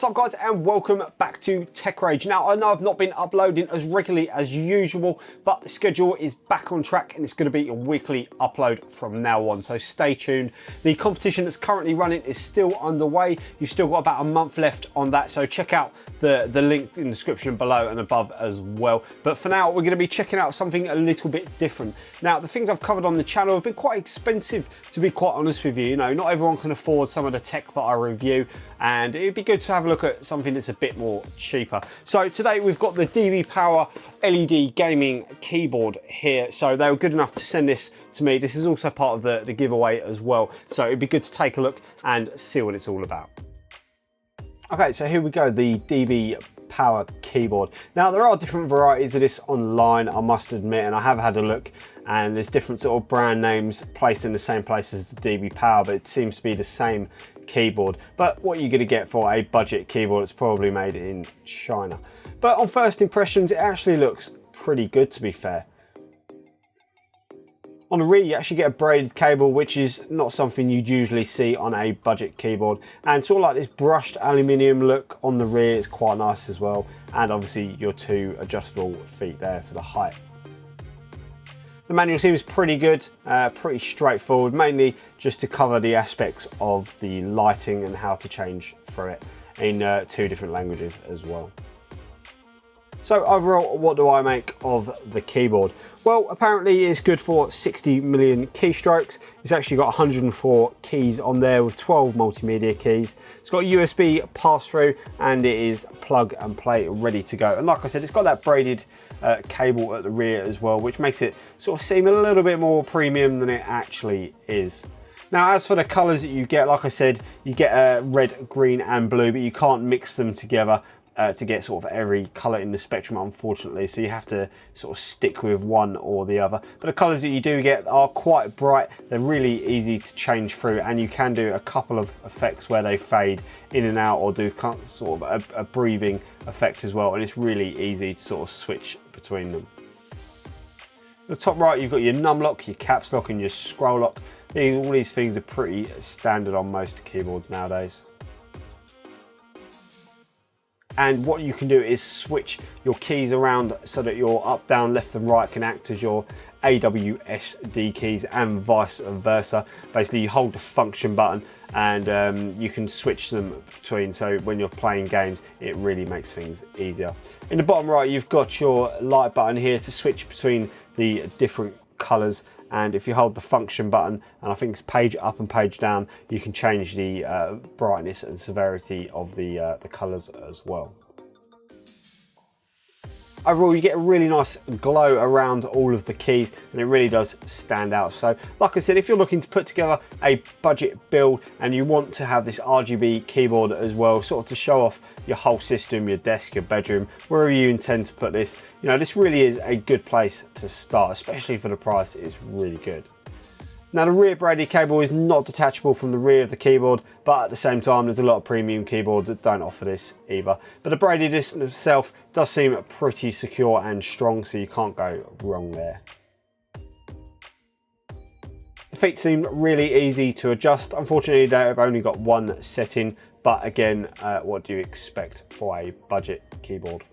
What's up guys, and welcome back to TechRage. Now I know I've not been uploading as regularly as usual, but the schedule is back on track and it's going to be a weekly upload from now on, so stay tuned. The competition that's currently running is still underway. You've still got about a month left on that, so check out the link in the description below and above as well. But for now, we're going to be checking out something a little bit different. Now, the things I've covered on the channel have been quite expensive, to be quite honest with you. You know, not everyone can afford some of the tech that I review, and it'd be good to have a look at something that's a bit more cheaper. So today we've got the DBPower LED gaming keyboard here. So they were good enough to send this to me. This is also part of the giveaway as well. So it'd be good to take a look and see what it's all about. Okay, so here we go, the DBPower keyboard. Now there are different varieties of this online, I must admit, and I have had a look, and there's different sort of brand names placed in the same place as the DBPower, but it seems to be the same keyboard. But what you're going to get for a budget keyboard, it's probably made in China. But on first impressions, it actually looks pretty good, to be fair. On the rear, you actually get a braided cable, which is not something you'd usually see on a budget keyboard. And sort of like this brushed aluminium look on the rear is quite nice as well. And obviously your two adjustable feet there for the height. The manual seems pretty good, pretty straightforward, mainly just to cover the aspects of the lighting and how to change through it in two different languages as well. So overall, what do I make of the keyboard? Well, apparently it's good for 60 million keystrokes. It's actually got 104 keys on there with 12 multimedia keys. It's got a USB pass-through and it is plug and play ready to go. And like I said, it's got that braided cable at the rear as well, which makes it sort of seem a little bit more premium than it actually is. Now, as for the colours that you get, like I said, you get red, green and blue, but you can't mix them together to get sort of every colour in the spectrum, unfortunately, so you have to sort of stick with one or the other. But the colours that you do get are quite bright, they're really easy to change through, and you can do a couple of effects where they fade in and out or do sort of a breathing effect as well, and it's really easy to sort of switch between them. The top right, you've got your num lock, your caps lock and your scroll lock. All these things are pretty standard on most keyboards nowadays. And what you can do is switch your keys around so that your up, down, left and right can act as your AWSD keys and vice versa. Basically, you hold the function button and you can switch them between, so when you're playing games, it really makes things easier. In the bottom right, you've got your light button here to switch between the different colours, and if you hold the function button, and I think it's page up and page down, you can change the brightness and severity of the colours as well. Overall, you get a really nice glow around all of the keys and it really does stand out. So like I said, if you're looking to put together a budget build and you want to have this RGB keyboard as well, sort of to show off your whole system, your desk, your bedroom, wherever you intend to put this, you know, this really is a good place to start, especially for the price. It's really good. Now, the rear braided cable is not detachable from the rear of the keyboard, but at the same time, there's a lot of premium keyboards that don't offer this either. But the braidedness itself does seem pretty secure and strong, so you can't go wrong there. The feet seem really easy to adjust. Unfortunately, they've only got one setting, but again, what do you expect for a budget keyboard?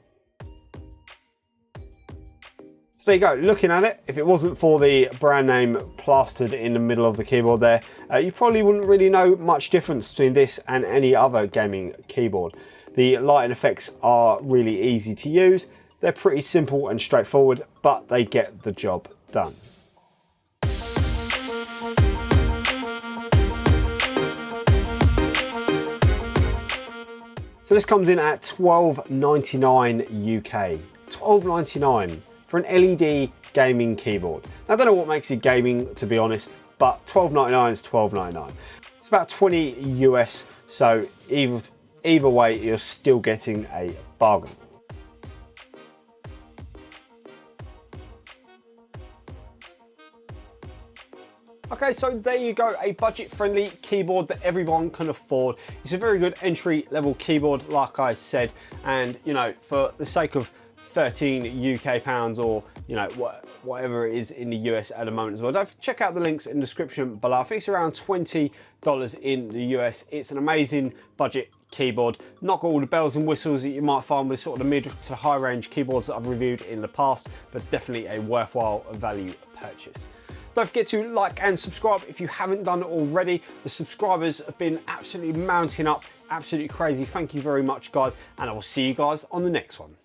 There you go, looking at it, if it wasn't for the brand name plastered in the middle of the keyboard there, you probably wouldn't really know much difference between this and any other gaming keyboard. The lighting effects are really easy to use, they're pretty simple and straightforward, but they get the job done. So this comes in at $12.99 UK, $12.99. for an LED gaming keyboard. Now, I don't know what makes it gaming, to be honest, but $12.99 is $12.99. It's about 20 US, so either way, you're still getting a bargain. Okay, so there you go, a budget-friendly keyboard that everyone can afford. It's a very good entry-level keyboard, like I said, and you know, for the sake of 13 UK pounds or you know, whatever it is in the US at the moment as well. Don't check out the links in the description below. I think it's around $20 in the US. It's an amazing budget keyboard. Not got all the bells and whistles that you might find with sort of the mid to high range keyboards that I've reviewed in the past, but definitely a worthwhile value purchase. Don't forget to like and subscribe if you haven't done it already. The subscribers have been absolutely mounting up, absolutely crazy. Thank you very much, guys, and I will see you guys on the next one.